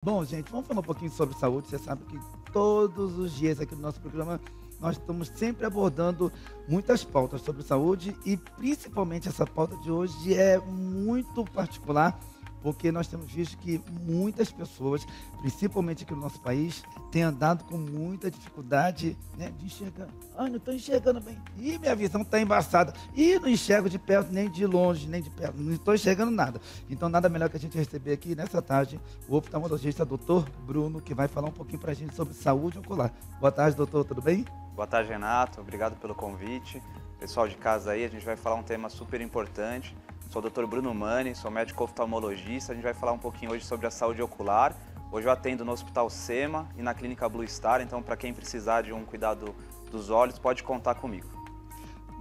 Bom, gente, vamos falar um pouquinho sobre saúde. Você sabe que todos os dias aqui no nosso programa nós estamos sempre abordando muitas pautas sobre saúde e principalmente essa pauta de hoje é muito particular porque nós temos visto que muitas pessoas, principalmente aqui no nosso país, têm andado com muita dificuldade, né, de enxergar. Ai, não estou enxergando bem. Ih, minha visão está embaçada. Ih, não enxergo de perto, nem de longe, nem de perto. Não estou enxergando nada. Então, nada melhor que a gente receber aqui nessa tarde o oftalmologista Dr. Bruno, que vai falar um pouquinho para a gente sobre saúde ocular. Boa tarde, doutor, tudo bem? Boa tarde, Renato. Obrigado pelo convite. Pessoal de casa aí, a gente vai falar um tema super importante. Sou o Dr. Bruno Mani, sou médico oftalmologista. A gente vai falar um pouquinho hoje sobre a saúde ocular. Hoje eu atendo no Hospital SEMA e na Clínica Blue Star, então para quem precisar de um cuidado dos olhos, pode contar comigo.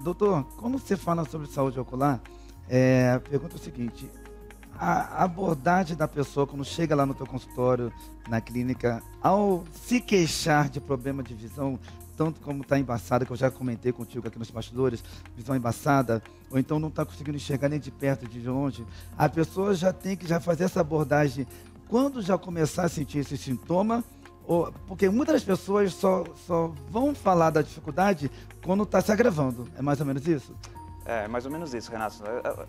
Doutor, quando você fala sobre saúde ocular, a pergunta é o seguinte: a abordagem da pessoa quando chega lá no teu consultório, na clínica, ao se queixar de problema de visão, tanto como está embaçada, que eu já comentei contigo aqui nos bastidores, visão embaçada, ou então não está conseguindo enxergar nem de perto, de longe, a pessoa já tem que fazer essa abordagem quando já começar a sentir esse sintoma, porque muitas das pessoas só vão falar da dificuldade quando está se agravando. É mais ou menos isso? É mais ou menos isso, Renato.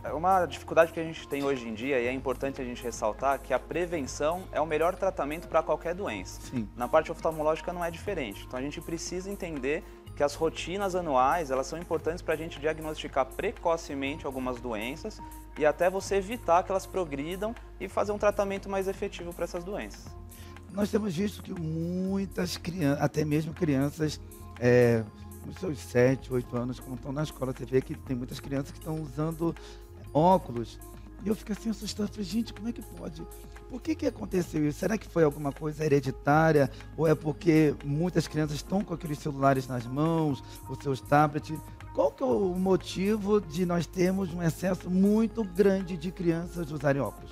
É uma dificuldade que a gente tem hoje em dia e é importante a gente ressaltar que a prevenção é o melhor tratamento para qualquer doença. Sim. Na parte oftalmológica não é diferente. Então a gente precisa entender que as rotinas anuais, elas são importantes para a gente diagnosticar precocemente algumas doenças e até você evitar que elas progridam e fazer um tratamento mais efetivo para essas doenças. Nós temos visto que muitas crianças, até mesmo crianças, nos seus 7, 8 anos, quando estão na escola, você vê que tem muitas crianças que estão usando óculos. E eu fico assim assustado, falei, gente, como é que pode? Por que aconteceu isso? Será que foi alguma coisa hereditária? Ou é porque muitas crianças estão com aqueles celulares nas mãos, os seus tablets? Qual que é o motivo de nós termos um excesso muito grande de crianças usarem óculos?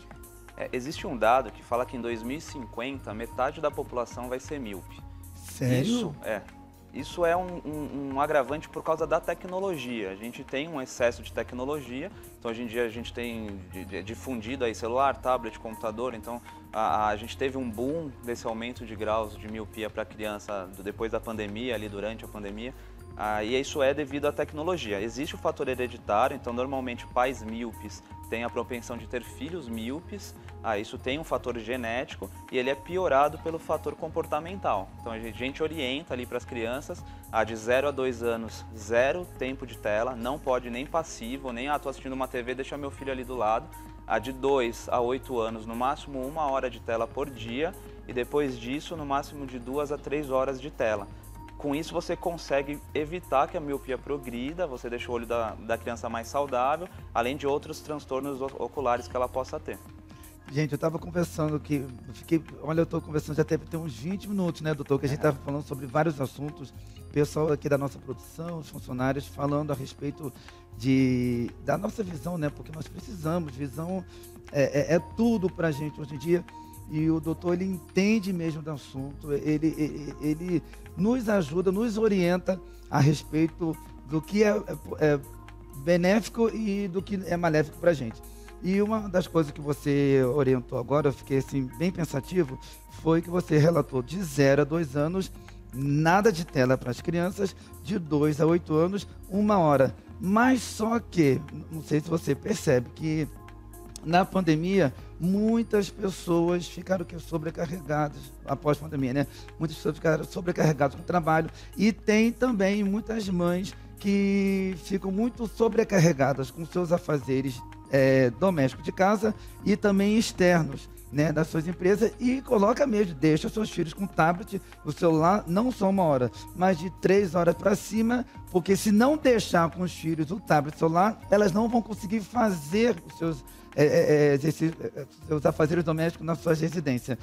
Existe um dado que fala que em 2050 metade da população vai ser míope. Sério? Isso é um agravante por causa da tecnologia. A gente tem um excesso de tecnologia, então hoje em dia a gente tem difundido aí celular, tablet, computador, então a gente teve um boom desse aumento de graus de miopia para criança depois da pandemia, ali durante a pandemia. E isso é devido à tecnologia. Existe o fator hereditário, então normalmente pais míopes têm a propensão de ter filhos míopes, isso tem um fator genético e ele é piorado pelo fator comportamental. Então a gente orienta ali para as crianças, de 0 a 2 anos, 0 tempo de tela, não pode nem passivo, nem estou assistindo uma TV, deixa meu filho ali do lado. De 2 a 8 anos, no máximo 1 hora de tela por dia e depois disso, no máximo de 2 a 3 horas de tela. Com isso você consegue evitar que a miopia progrida, você deixa o olho da criança mais saudável, além de outros transtornos oculares que ela possa ter. Gente, eu estava conversando eu estou conversando já tem uns 20 minutos, né, doutor, que a gente estava falando sobre vários assuntos, o pessoal aqui da nossa produção, os funcionários falando a respeito da nossa visão, né, porque nós precisamos, visão é tudo para a gente hoje em dia. E o doutor, ele entende mesmo do assunto, ele nos ajuda, nos orienta a respeito do que é benéfico e do que é maléfico para a gente. E uma das coisas que você orientou agora, eu fiquei assim, bem pensativo, foi que você relatou de 0 a 2 anos, nada de tela para as crianças, de 2 a 8 anos, 1 hora. Mas só que, não sei se você percebe que na pandemia, muitas pessoas ficaram sobrecarregadas, após a pandemia, né? Muitas pessoas ficaram sobrecarregadas com o trabalho e tem também muitas mães que ficam muito sobrecarregadas com seus afazeres domésticos de casa e também externos, né, das suas empresas e coloca mesmo, deixa seus filhos com tablet, o celular, não só 1 hora, mas de 3 horas para cima, porque se não deixar com os filhos o tablet, o celular, elas não vão conseguir fazer os seus afazeres domésticos na sua residência.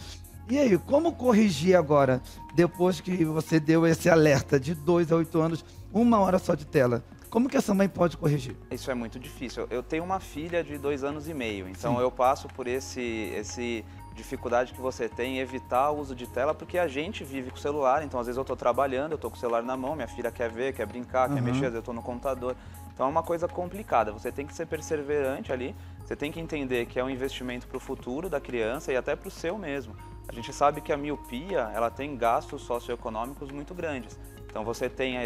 E aí, como corrigir agora, depois que você deu esse alerta de 2 a 8 anos, 1 hora só de tela? Como que essa mãe pode corrigir? Isso é muito difícil. Eu tenho uma filha de 2 anos e meio, então Sim. eu passo por esse dificuldade que você tem em evitar o uso de tela, porque a gente vive com o celular, então às vezes eu estou trabalhando, eu estou com o celular na mão, minha filha quer ver, quer brincar, quer mexer, às vezes eu estou no computador. Então é uma coisa complicada, você tem que ser perseverante ali, você tem que entender que é um investimento para o futuro da criança e até para o seu mesmo. A gente sabe que a miopia, ela tem gastos socioeconômicos muito grandes. Então você tem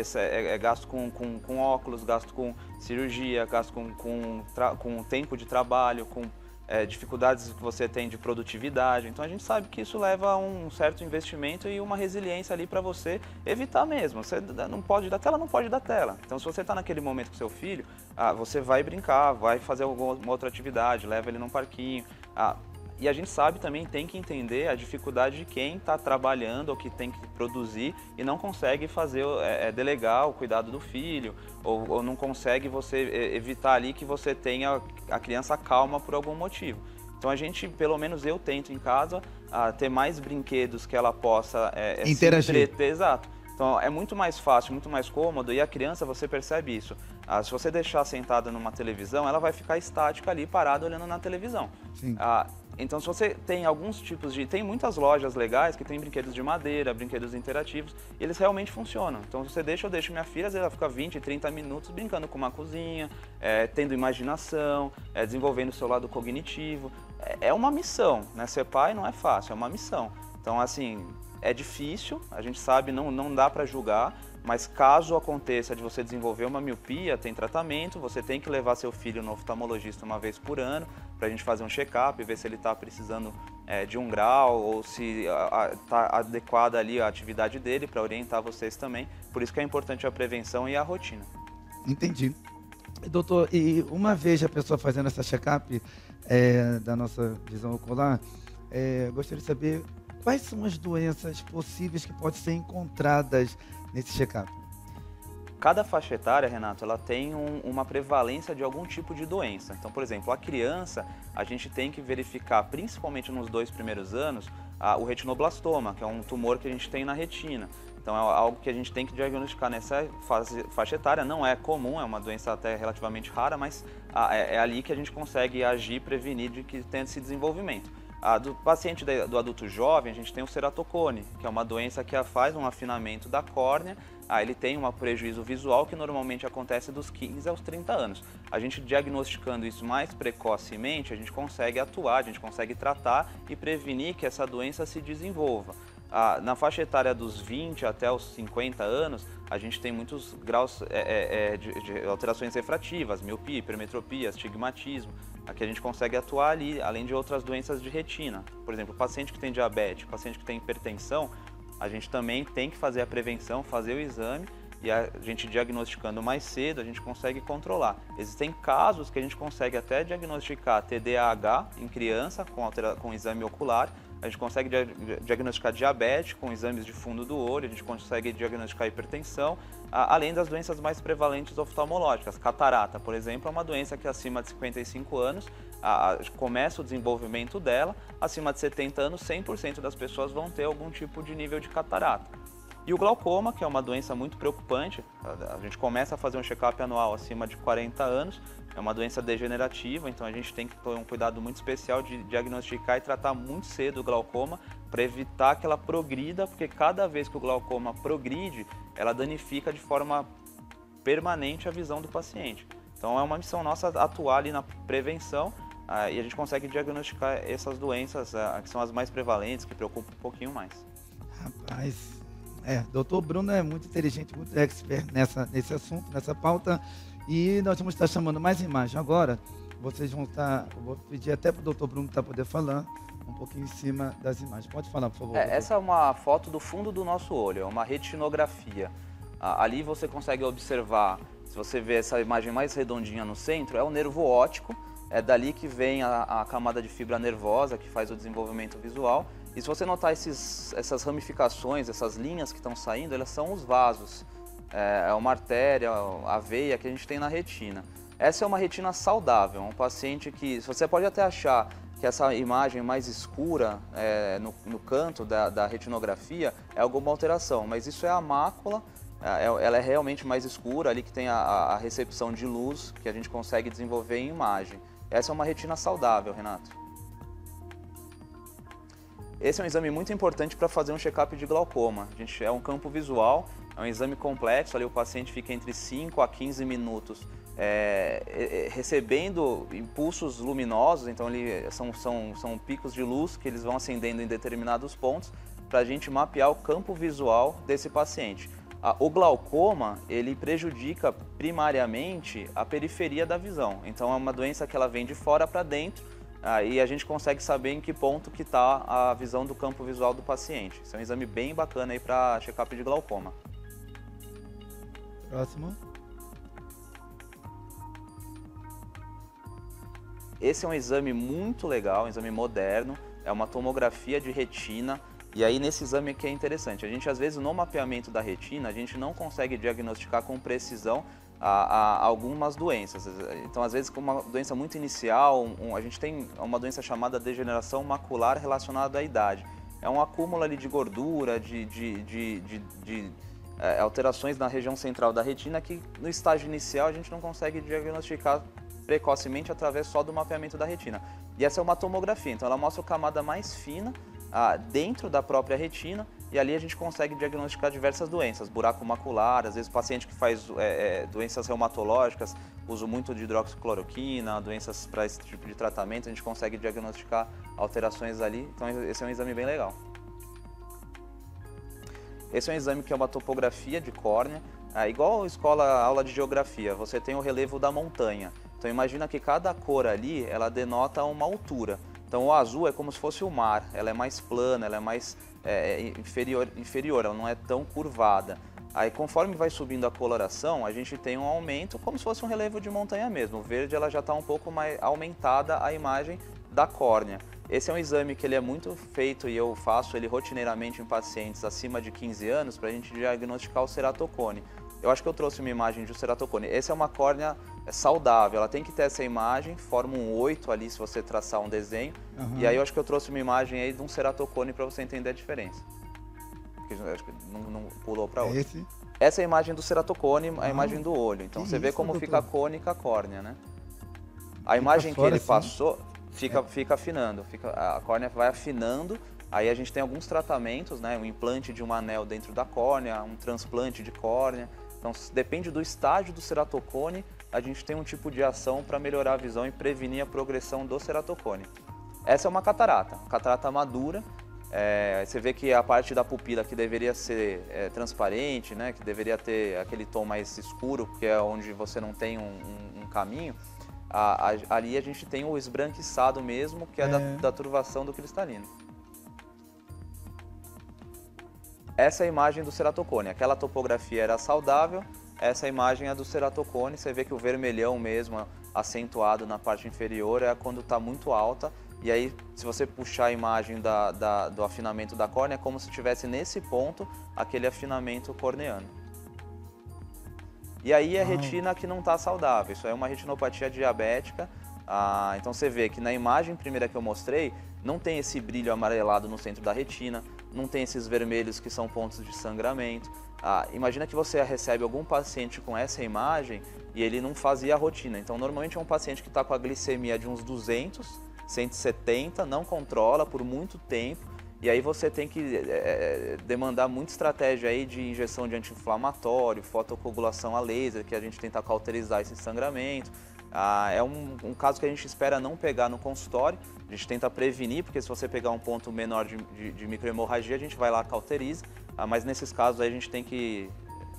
gasto com óculos, gasto com cirurgia, gasto com tempo de trabalho, com dificuldades que você tem de produtividade. Então a gente sabe que isso leva a um certo investimento e uma resiliência ali para você evitar mesmo. Você não pode dar tela, não pode dar tela. Então se você está naquele momento com seu filho, você vai brincar, vai fazer alguma outra atividade, leva ele num parquinho. E a gente sabe também, tem que entender a dificuldade de quem está trabalhando ou que tem que produzir e não consegue fazer, delegar o cuidado do filho, ou não consegue você evitar ali que você tenha a criança calma por algum motivo. Então a gente, pelo menos eu tento em casa, ter mais brinquedos que ela possa interagir. se entreter. Exato. Então é muito mais fácil, muito mais cômodo, e a criança, você percebe isso. Se você deixar sentada numa televisão, ela vai ficar estática ali, parada, olhando na televisão. Sim. Então se você tem alguns tipos tem muitas lojas legais que tem brinquedos de madeira, brinquedos interativos, e eles realmente funcionam. Então se eu deixo minha filha, às vezes ela fica 20, 30 minutos brincando com uma cozinha, tendo imaginação, desenvolvendo o seu lado cognitivo. É uma missão, né? Ser pai não é fácil, é uma missão. Então assim, é difícil, a gente sabe, não dá para julgar, mas caso aconteça de você desenvolver uma miopia, tem tratamento, você tem que levar seu filho no oftalmologista uma vez por ano, para a gente fazer um check-up, ver se ele está precisando de um grau ou se está adequada ali a atividade dele, para orientar vocês também. Por isso que é importante a prevenção e a rotina. Entendi. Doutor, e uma vez a pessoa fazendo essa check-up da nossa visão ocular, gostaria de saber quais são as doenças possíveis que podem ser encontradas nesse check-up? Cada faixa etária, Renato, ela tem uma prevalência de algum tipo de doença. Então, por exemplo, a criança, a gente tem que verificar, principalmente nos 2 primeiros anos, o retinoblastoma, que é um tumor que a gente tem na retina. Então, é algo que a gente tem que diagnosticar nessa faixa etária. Não é comum, é uma doença até relativamente rara, mas é ali que a gente consegue agir, prevenir de que tenha esse desenvolvimento. Do paciente do adulto jovem, a gente tem o ceratocone, que é uma doença que faz um afinamento da córnea. Ele tem um prejuízo visual que normalmente acontece dos 15 aos 30 anos. A gente diagnosticando isso mais precocemente, a gente consegue atuar, a gente consegue tratar e prevenir que essa doença se desenvolva. Na faixa etária dos 20 até os 50 anos, a gente tem muitos graus de alterações refrativas, miopia, hipermetropia, astigmatismo, que a gente consegue atuar ali, além de outras doenças de retina. Por exemplo, o paciente que tem diabetes, o paciente que tem hipertensão, a gente também tem que fazer a prevenção, fazer o exame, e a gente diagnosticando mais cedo, a gente consegue controlar. Existem casos que a gente consegue até diagnosticar TDAH em criança com exame ocular, a gente consegue diagnosticar diabetes com exames de fundo do olho, a gente consegue diagnosticar hipertensão, além das doenças mais prevalentes oftalmológicas. Catarata, por exemplo, é uma doença que acima de 55 anos começa o desenvolvimento dela, acima de 70 anos, 100% das pessoas vão ter algum tipo de nível de catarata. E o glaucoma, que é uma doença muito preocupante, a gente começa a fazer um check-up anual acima de 40 anos, é uma doença degenerativa, então a gente tem que ter um cuidado muito especial de diagnosticar e tratar muito cedo o glaucoma para evitar que ela progrida, porque cada vez que o glaucoma progride, ela danifica de forma permanente a visão do paciente. Então é uma missão nossa atuar ali na prevenção e a gente consegue diagnosticar essas doenças que são as mais prevalentes, que preocupam um pouquinho mais. Rapaz... doutor Bruno é muito inteligente, muito expert nesse assunto, nessa pauta, e nós vamos estar chamando mais imagens. Agora, vocês vão estar, eu vou pedir até para o doutor Bruno poder falar um pouquinho em cima das imagens. Pode falar, por favor. Essa é uma foto do fundo do nosso olho, é uma retinografia. Ali você consegue observar, se você vê essa imagem mais redondinha no centro, é o nervo óptico, é dali que vem a camada de fibra nervosa que faz o desenvolvimento visual. E se você notar essas ramificações, essas linhas que estão saindo, elas são os vasos. É uma artéria, a veia que a gente tem na retina. Essa é uma retina saudável, um paciente que... Você pode até achar que essa imagem mais escura no canto da retinografia é alguma alteração, mas isso é a mácula, ela é realmente mais escura, ali que tem a recepção de luz que a gente consegue desenvolver em imagem. Essa é uma retina saudável, Renato. Esse é um exame muito importante para fazer um check-up de glaucoma. É um campo visual, é um exame complexo, ali o paciente fica entre 5 a 15 minutos recebendo impulsos luminosos, então são picos de luz que eles vão acendendo em determinados pontos para a gente mapear o campo visual desse paciente. O glaucoma, ele prejudica primariamente a periferia da visão, então é uma doença que ela vem de fora para dentro, e a gente consegue saber em que ponto que está a visão do campo visual do paciente. Isso é um exame bem bacana aí para check-up de glaucoma. Próximo. Esse é um exame muito legal, um exame moderno, é uma tomografia de retina. E aí nesse exame que é interessante, a gente às vezes no mapeamento da retina, a gente não consegue diagnosticar com precisão algumas doenças. Então às vezes com uma doença muito inicial, a gente tem uma doença chamada degeneração macular relacionada à idade. É um acúmulo ali de gordura, de alterações na região central da retina que no estágio inicial a gente não consegue diagnosticar precocemente através só do mapeamento da retina. E essa é uma tomografia, então ela mostra a camada mais fina dentro da própria retina, e ali a gente consegue diagnosticar diversas doenças, buraco macular, às vezes paciente que faz doenças reumatológicas, uso muito de hidroxicloroquina, doenças para esse tipo de tratamento, a gente consegue diagnosticar alterações ali, então esse é um exame bem legal. Esse é um exame que é uma topografia de córnea, igual aula de geografia, você tem o relevo da montanha, então imagina que cada cor ali, ela denota uma altura. Então o azul é como se fosse o mar, ela é mais plana, ela é mais inferior, ela não é tão curvada. Aí conforme vai subindo a coloração, a gente tem um aumento como se fosse um relevo de montanha mesmo. O verde ela já está um pouco mais aumentada a imagem da córnea. Esse é um exame que ele é muito feito e eu faço ele rotineiramente em pacientes acima de 15 anos para a gente diagnosticar o ceratocone. Eu acho que eu trouxe uma imagem de um ceratocone. Essa é uma córnea saudável, ela tem que ter essa imagem, forma um 8 ali se você traçar um desenho. E aí eu acho que eu trouxe uma imagem aí de um ceratocone para você entender a diferença. Porque eu acho que não pulou para outra. Essa é a imagem do ceratocone, a imagem do olho. Então você vê como fica cônica a córnea, né? A imagem que ele passou fica afinando, a córnea vai afinando. Aí a gente tem alguns tratamentos, né? Um implante de um anel dentro da córnea, um transplante de córnea. Então depende do estágio do ceratocone, a gente tem um tipo de ação para melhorar a visão e prevenir a progressão do ceratocone. Essa é uma catarata madura. Você vê que a parte da pupila que deveria ser transparente, né? Que deveria ter aquele tom mais escuro, que é onde você não tem um caminho, ali a gente tem o esbranquiçado mesmo, que é da turvação do cristalino. Essa é a imagem do ceratocone, aquela topografia era saudável, essa imagem é do ceratocone, você vê que o vermelhão mesmo, acentuado na parte inferior, é quando está muito alta, e aí se você puxar a imagem do afinamento da córnea, é como se tivesse nesse ponto aquele afinamento corneano. E aí a retina que não está saudável, isso é uma retinopatia diabética, então você vê que na imagem primeira que eu mostrei, não tem esse brilho amarelado no centro da retina, não tem esses vermelhos que são pontos de sangramento. Imagina que você recebe algum paciente com essa imagem e ele não fazia a rotina. Então, normalmente é um paciente que está com a glicemia de uns 200, 170, não controla por muito tempo. E aí você tem que demandar muita estratégia aí de injeção de anti-inflamatório, fotocoagulação a laser, que a gente tenta cauterizar esse sangramento. É um caso que a gente espera não pegar no consultório, a gente tenta prevenir, porque se você pegar um ponto menor de microhemorragia, a gente vai lá, cauteriza, mas nesses casos aí a gente tem que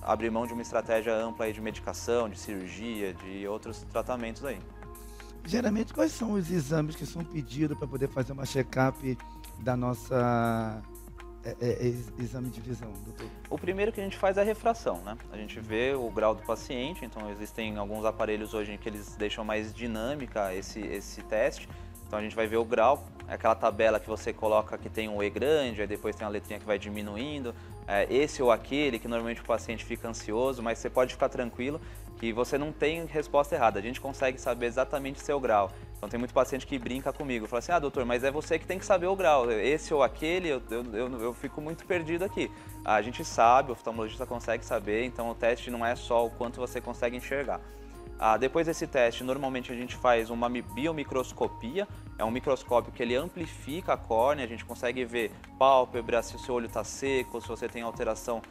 abrir mão de uma estratégia ampla aí de medicação, de cirurgia, de outros tratamentos aí. Geralmente, quais são os exames que são pedidos para poder fazer uma check-up da nossa exame de visão, doutor? O primeiro que a gente faz é a refração, né? A gente vê o grau do paciente, então existem alguns aparelhos hoje que eles deixam mais dinâmica esse teste. Então a gente vai ver o grau, é aquela tabela que você coloca que tem um E grande, aí depois tem a letrinha que vai diminuindo, esse ou aquele, que normalmente o paciente fica ansioso, mas você pode ficar tranquilo que você não tem resposta errada, a gente consegue saber exatamente o seu grau. Então tem muito paciente que brinca comigo, fala assim, doutor, mas é você que tem que saber o grau, esse ou aquele, eu fico muito perdido aqui. A gente sabe, o oftalmologista consegue saber, então o teste não é só o quanto você consegue enxergar. Depois desse teste, normalmente a gente faz uma biomicroscopia, é um microscópio que ele amplifica a córnea, a gente consegue ver pálpebra, se o seu olho está seco, se você tem alteração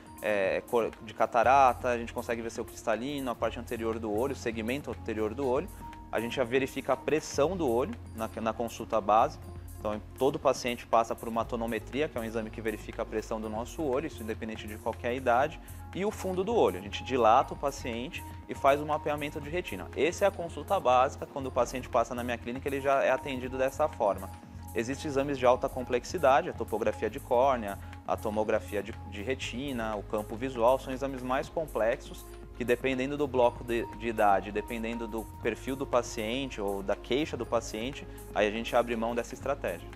de catarata, a gente consegue ver seu cristalino, a parte anterior do olho, o segmento anterior do olho. A gente já verifica a pressão do olho na consulta básica. Então, todo paciente passa por uma tonometria, que é um exame que verifica a pressão do nosso olho, isso independente de qualquer idade, e o fundo do olho. A gente dilata o paciente e faz um mapeamento de retina. Essa é a consulta básica, quando o paciente passa na minha clínica, ele já é atendido dessa forma. Existem exames de alta complexidade, a topografia de córnea, a tomografia de retina, o campo visual, são exames mais complexos, que dependendo do bloco de idade, dependendo do perfil do paciente ou da queixa do paciente, aí a gente abre mão dessa estratégia.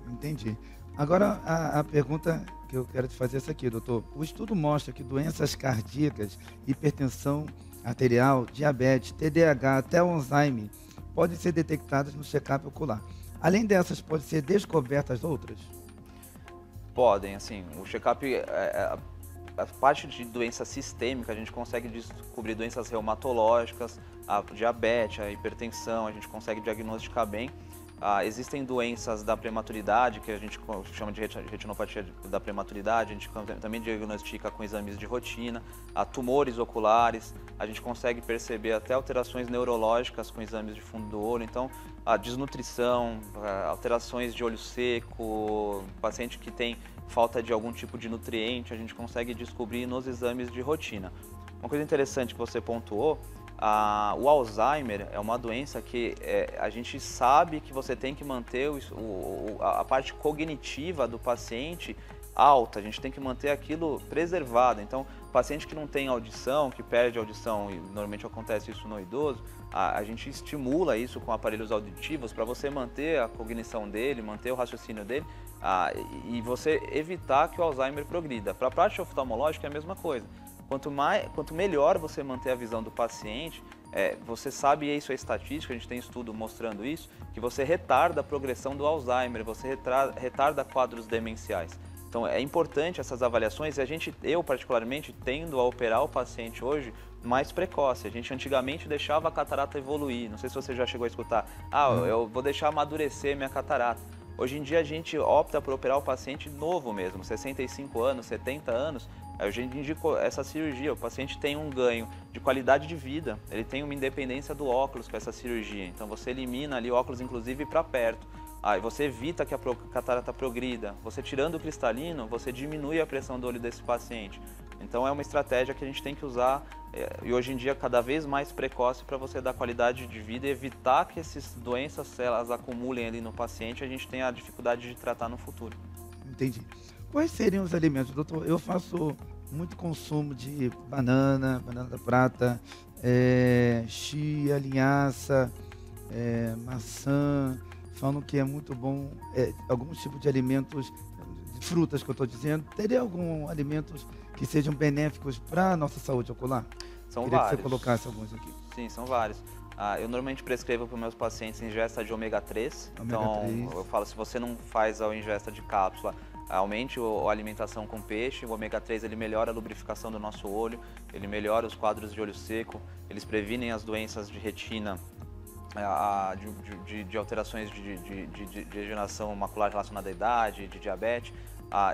Entendi. Agora, a pergunta que eu quero te fazer é essa aqui, doutor. O estudo mostra que doenças cardíacas, hipertensão arterial, diabetes, TDAH, até Alzheimer, podem ser detectadas no check-up ocular. Além dessas, podem ser descobertas outras? Podem, assim, o check-up... A parte de doença sistêmica, a gente consegue descobrir doenças reumatológicas, a diabetes, a hipertensão, a gente consegue diagnosticar bem. Existem doenças da prematuridade, que a gente chama de retinopatia da prematuridade, a gente também diagnostica com exames de rotina. Tumores oculares, a gente consegue perceber até alterações neurológicas com exames de fundo do olho. Então, a desnutrição, alterações de olho seco, paciente que tem falta de algum tipo de nutriente, a gente consegue descobrir nos exames de rotina. Uma coisa interessante que você pontuou, o Alzheimer é uma doença que a gente sabe que você tem que manter a parte cognitiva do paciente alta, a gente tem que manter aquilo preservado. Então, paciente que não tem audição, que perde a audição, e normalmente acontece isso no idoso, a gente estimula isso com aparelhos auditivos para você manter a cognição dele, manter o raciocínio dele, e você evitar que o Alzheimer progrida. Para a parte oftalmológica é a mesma coisa. Quanto melhor você manter a visão do paciente, você sabe, e isso é estatística, a gente tem estudo mostrando isso, que você retarda a progressão do Alzheimer, você retarda quadros demenciais. Então é importante essas avaliações, e eu particularmente tendo a operar o paciente hoje mais precoce. A gente antigamente deixava a catarata evoluir, não sei se você já chegou a escutar, eu vou deixar amadurecer minha catarata. Hoje em dia a gente opta por operar o paciente novo mesmo, 65 anos, 70 anos, a gente indica essa cirurgia, o paciente tem um ganho de qualidade de vida, ele tem uma independência do óculos com essa cirurgia, então você elimina ali o óculos inclusive para perto. E você evita que a catarata progrida. Você tirando o cristalino, você diminui a pressão do olho desse paciente. Então é uma estratégia que a gente tem que usar, e hoje em dia cada vez mais precoce, para você dar qualidade de vida e evitar que essas doenças elas acumulem ali no paciente, a gente tenha a dificuldade de tratar no futuro. Entendi. Quais seriam os alimentos, doutor? Eu faço muito consumo de banana da prata, chia, linhaça, maçã. Falam que é muito bom alguns tipos de alimentos, de frutas que eu estou dizendo. Teria alguns alimentos que sejam benéficos para a nossa saúde ocular? São Queria vários. que você colocasse alguns aqui. Sim, são vários. Eu normalmente prescrevo para os meus pacientes ingesta de ômega 3. Então, eu falo, se você não faz a ingesta de cápsula, aumente a alimentação com peixe. O ômega 3 ele melhora a lubrificação do nosso olho, ele melhora os quadros de olho seco, eles previnem as doenças de retina, de alterações de degeneração macular relacionada à idade, de diabetes.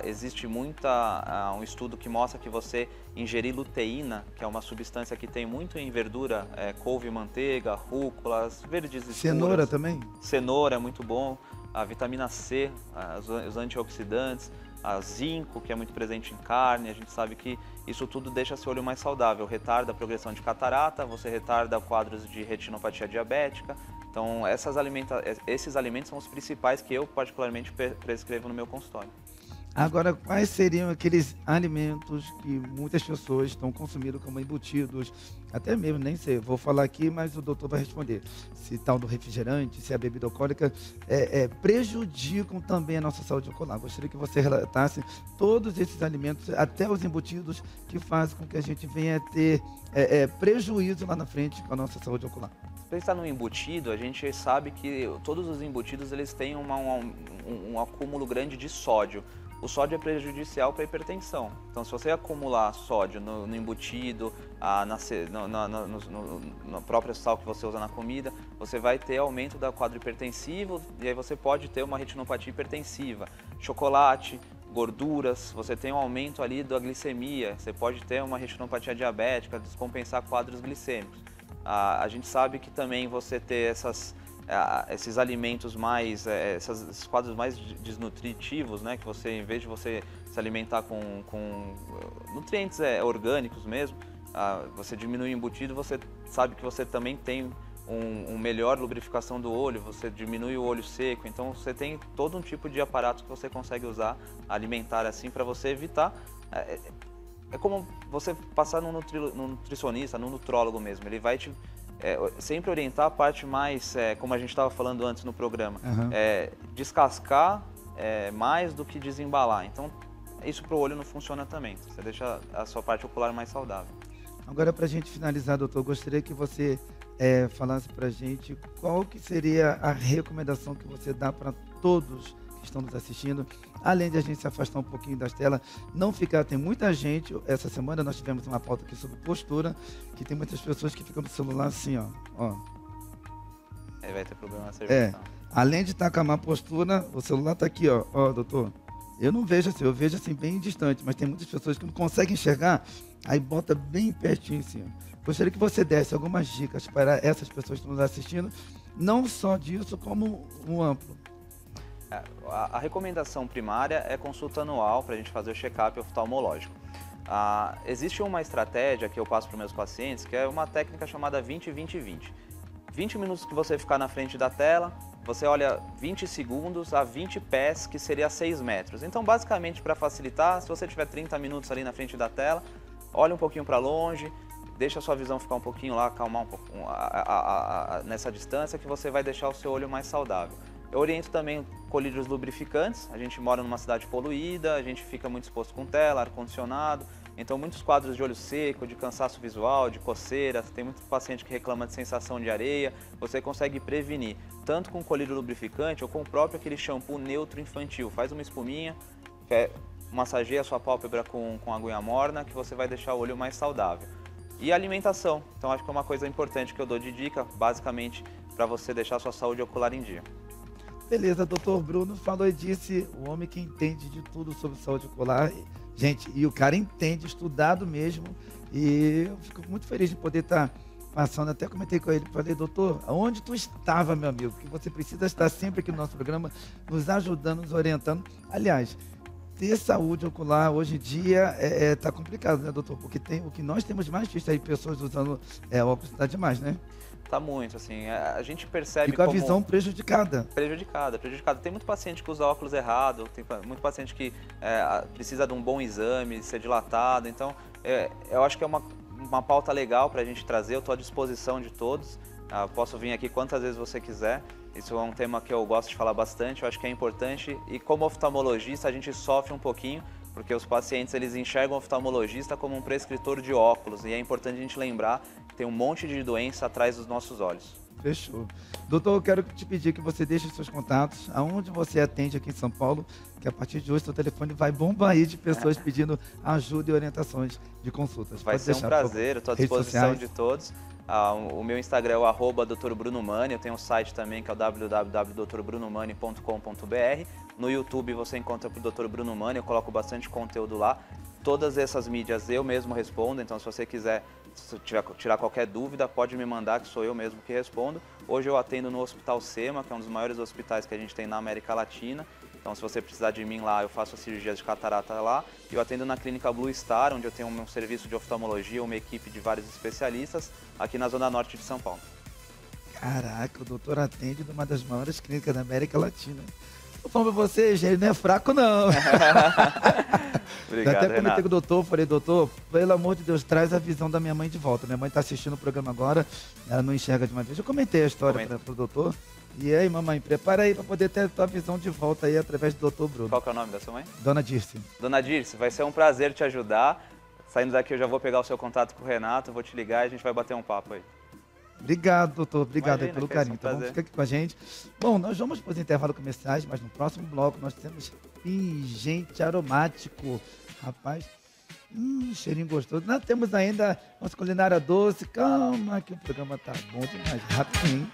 Existe um estudo que mostra que você ingerir luteína, que é uma substância que tem muito em verdura, couve, manteiga, rúculas, verdes escuras. Cenoura também? Cenoura é muito bom, a vitamina C, os antioxidantes, zinco, que é muito presente em carne, a gente sabe que isso tudo deixa seu olho mais saudável, retarda a progressão de catarata, você retarda quadros de retinopatia diabética. Então, esses alimentos são os principais que eu particularmente prescrevo no meu consultório. Agora, quais seriam aqueles alimentos que muitas pessoas estão consumindo como embutidos, até mesmo, nem sei, vou falar aqui, mas o doutor vai responder, se tal do refrigerante, se a bebida alcoólica prejudicam também a nossa saúde ocular. Gostaria que você relatasse todos esses alimentos, até os embutidos, que fazem com que a gente venha a ter prejuízo lá na frente com a nossa saúde ocular. Pensar no embutido, a gente sabe que todos os embutidos eles têm um acúmulo grande de sódio. o sódio é prejudicial para a hipertensão. Então, se você acumular sódio no embutido, no próprio sal que você usa na comida, você vai ter aumento do quadro hipertensivo e aí você pode ter uma retinopatia hipertensiva. Chocolate, gorduras, você tem um aumento ali da glicemia, você pode ter uma retinopatia diabética, descompensar quadros glicêmicos. A gente sabe que também você ter esses alimentos mais, esses quadros mais desnutritivos, né, que você, em vez de você se alimentar com nutrientes orgânicos mesmo, você diminui o embutido, você sabe que você também tem uma melhor lubrificação do olho, você diminui o olho seco, então você tem todo um tipo de aparato que você consegue usar alimentar assim para você evitar. É como você passar num nutricionista, num nutrólogo mesmo, ele vai te sempre orientar a parte mais, como a gente estava falando antes no programa, descascar mais do que desembalar. Então, isso para o olho não funciona também, você deixa a sua parte ocular mais saudável. Agora, para a gente finalizar, doutor, gostaria que você falasse para a gente qual que seria a recomendação que você dá para todos que estão nos assistindo, além de a gente se afastar um pouquinho das telas, não ficar, tem muita gente, essa semana nós tivemos uma pauta aqui sobre postura, que tem muitas pessoas que ficam no celular assim, ó. Aí vai ter problema na cervical. Além de estar com a má postura, o celular está aqui, ó, doutor. Eu não vejo assim, eu vejo assim bem distante, mas tem muitas pessoas que não conseguem enxergar, aí bota bem pertinho assim, ó. Gostaria que você desse algumas dicas para essas pessoas que estão nos assistindo, não só disso, como um amplo. A recomendação primária é consulta anual para a gente fazer o check-up oftalmológico. Existe uma estratégia que eu passo para os meus pacientes, que é uma técnica chamada 20-20-20. 20 minutos que você ficar na frente da tela, você olha 20 segundos a 20 pés, que seria 6 metros. Então, basicamente, para facilitar, se você tiver 30 minutos ali na frente da tela, olha um pouquinho para longe, deixa a sua visão ficar um pouquinho lá, acalmar um pouco nessa distância, que você vai deixar o seu olho mais saudável. Eu oriento também colírios lubrificantes. A gente mora numa cidade poluída, a gente fica muito exposto com tela, ar-condicionado, então muitos quadros de olho seco, de cansaço visual, de coceira, tem muito paciente que reclama de sensação de areia, você consegue prevenir, tanto com colírio lubrificante ou com o próprio aquele shampoo neutro infantil. Faz uma espuminha, massageia a sua pálpebra com aguinha morna, que você vai deixar o olho mais saudável. E alimentação, então acho que é uma coisa importante que eu dou de dica, basicamente, para você deixar a sua saúde ocular em dia. Beleza, doutor Bruno falou e disse, o homem que entende de tudo sobre saúde ocular. Gente, e o cara entende, estudado mesmo, e eu fico muito feliz de poder estar passando, até comentei com ele, falei, doutor, onde tu estava, meu amigo? Que você precisa estar sempre aqui no nosso programa, nos ajudando, nos orientando. Aliás, ter saúde ocular hoje em dia tá complicado, né, doutor? Porque o que nós temos mais visto aí, pessoas usando óculos, tá demais, né? Tá muito, assim, a gente percebe e com a visão prejudicada. Prejudicada. Tem muito paciente que usa óculos errado, tem muito paciente que precisa de um bom exame, ser dilatado, então eu acho que é uma pauta legal para a gente trazer, eu estou à disposição de todos, posso vir aqui quantas vezes você quiser, isso é um tema que eu gosto de falar bastante, eu acho que é importante, e como oftalmologista a gente sofre um pouquinho, porque os pacientes eles enxergam o oftalmologista como um prescritor de óculos, e é importante a gente lembrar que tem um monte de doença atrás dos nossos olhos. Fechou. Doutor, eu quero te pedir que você deixe os seus contatos, aonde você atende aqui em São Paulo, que a partir de hoje seu telefone vai bombar aí de pessoas pedindo ajuda e orientações de consultas. Vai ser um prazer, eu estou à disposição de todos. O meu Instagram é o @Dr. Bruno Mani, eu tenho um site também que é o www.drbrunomani.com.br. No YouTube você encontra o Dr. Bruno Mani, eu coloco bastante conteúdo lá. Todas essas mídias eu mesmo respondo, então se você quiser tirar qualquer dúvida, pode me mandar, que sou eu mesmo que respondo. Hoje eu atendo no Hospital SEMA, que é um dos maiores hospitais que a gente tem na América Latina. Então, se você precisar de mim lá, eu faço a cirurgia de catarata lá. Eu atendo na clínica Blue Star, onde eu tenho um serviço de oftalmologia, uma equipe de vários especialistas, aqui na Zona Norte de São Paulo. Caraca, o doutor atende numa das maiores clínicas da América Latina. Estou falando pra você, ele não é fraco, não. Obrigado, até comentei Renato. com o doutor, falei, doutor, pelo amor de Deus, traz a visão da minha mãe de volta. Minha mãe está assistindo o programa agora, ela não enxerga de uma vez. Eu comentei a história para o doutor. E aí, mamãe, prepara aí para poder ter a tua visão de volta aí através do doutor Bruno. Qual que é o nome da sua mãe? Dona Dirce. Dona Dirce, vai ser um prazer te ajudar. Saindo daqui eu já vou pegar o seu contato com o Renato, vou te ligar e a gente vai bater um papo aí. Obrigado, doutor. Obrigado aí Imagina, pelo que é isso, carinho. um Então, vamos prazer. ficar aqui com a gente. Bom, nós vamos para os intervalos comerciais, mas no próximo bloco nós temos pingente aromático. Rapaz, cheirinho gostoso. Nós temos ainda nossa culinária doce. Calma que o programa tá bom demais. Rapidinho, hein?